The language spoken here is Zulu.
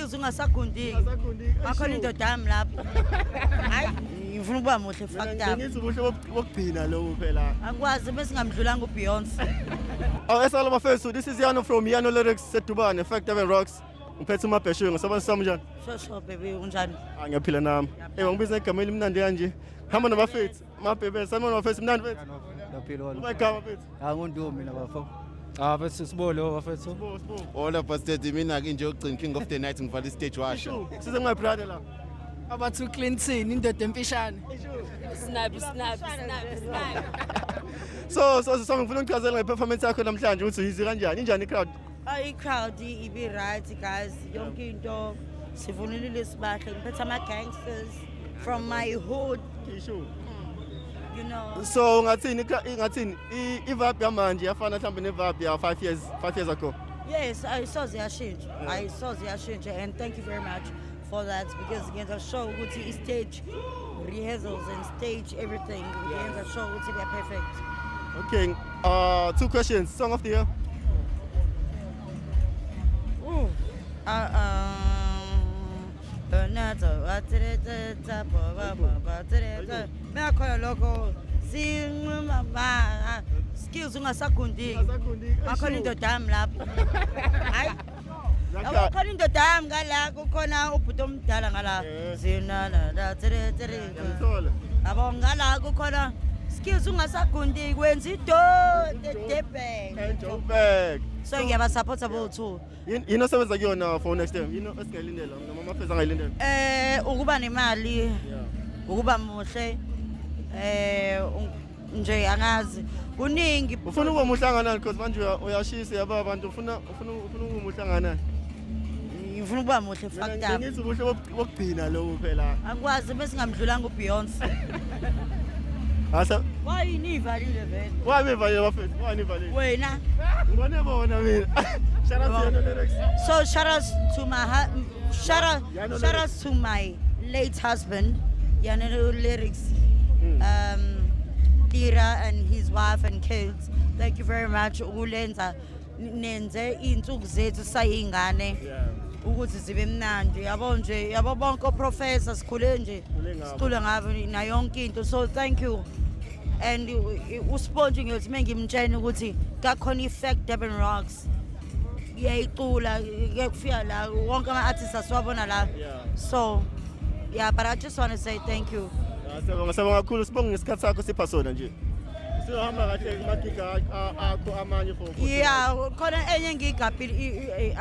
skills ungasagundiki akhona indoda yami lapho hayi ngifuna ukuba muhle fucked up ngithi ubuhle bokuphina lo phela akwazi bese ngamdlulanga uBeyonce. Esala bafethu, this is Yano from Yano Lyrics Sedubane Effect 7 Rocks. Ngiphethe umabheshu ngosebenza sami njani? Sho baby unjani? Ngiyaphila nami. Ngibiza igama elimnandi kanje. Hamba nabafethu, mabhebe sami nabafethu mnandi bethu. Ngiyaphila wona. Igama bethu. Angundumi mina bafo. Bafethu sibolo bafethu. All of us said mina ke nje ugcina king of the night ngivala stage washa. Size my brother la. Abathu Clinton indoda empishane. Snap. So ngifuna ukuchazela ngeperformance yakho namhlanje ukuthi yizi kanjani? Injani crowd? I-crowd ibe right guys yonke into sivunulile sibahle ngiphethe ama-gangsters from my hood you know. So ngathini i-vibe yamanje yafana mhlawumbe ne-vibe ya 5 years ago? Yes, I saw ziyashintsha and thank you very much for that because ngenza show ukuthi i-stage rehearsals and stage everything ngenza show ukuthi be perfect. Okay, 2 questions. Song of the year? Meyakhona lokho skills ungasagundiki akhona indoda yami lapho hayi akhona indoda yami ngala kukhona ubhuti omdala ngala abo ngala kukhona skills ungasagundiki wenza Joburg. so ngiyabasupporta bo too. Yini osebenza kuyona for next time? Yini esingayilindela noma amafeza angayilindela? Ukuba nemali ukuba muhle nje angazi kuningi. Ufuna ukuba muhle kangakanani because manje uyashisa yaba abantu ufuna ukuba muhle kangakanani? Ngifuna ukuba muhle fucked up. Ngithi ubuhle bokuphina lo phela akwazi bese ngamdlulanga uBeyonce. Why nivalile vele? Why nivalile bafethu? Why nivalile? Wena. Ngibone bona mina. Shout out to Yano Lyrics. So shout out to my late husband, Yano Lyrics. Tira and his wife and kids. Thank you very much. Ulenza nenze insuku zethu sayingane. Ukuthi zibe mnandi yabo nje yabo bonke professors sikhule nje sicula ngabo na yonke into so thank you and uSponge ngiyothi mengimtshela ukuthi kakhona effect Durban Rocks iyayicula kuyafika la wonke ama artists asiwabona la so yeah but I just want to say thank you. Ngisabonga kakhulu sibonge ngesikhathi sakho sipha sona nje. Siyohamba kahle kumagiga akho amanye for. Yeah khona enye ngigabhili